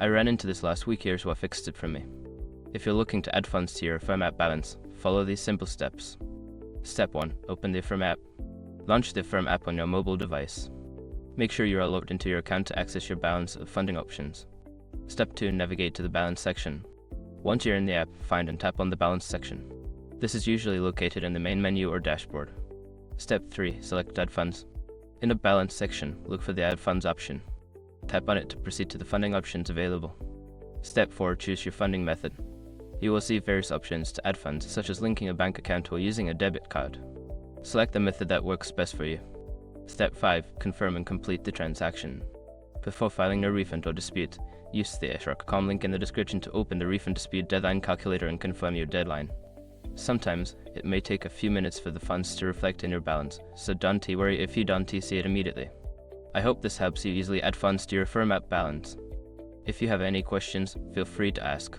I ran into this last week. Here's what fixed it for me. If you're looking to add funds to your Affirm app balance, follow these simple steps. Step 1. Open the Affirm app. Launch the Affirm app on your mobile device. Make sure you are logged into your account to access your balance of funding options. Step 2. Navigate to the balance section. Once you're in the app, find and tap on the balance section. This is usually located in the main menu or dashboard. Step 3. Select Add Funds. In the balance section, look for the Add Funds option. Tap on it to proceed to the funding options available. Step 4. Choose your funding method. You will see various options to add funds, such as linking a bank account or using a debit card. Select the method that works best for you. Step 5. Confirm and complete the transaction. Before filing a refund or dispute, use the Affirm link in the description to open the refund dispute deadline calculator and confirm your deadline. Sometimes, it may take a few minutes for the funds to reflect in your balance, so don't worry if you don't see it immediately. I hope this helps you easily add funds to your Affirm app balance. If you have any questions, feel free to ask.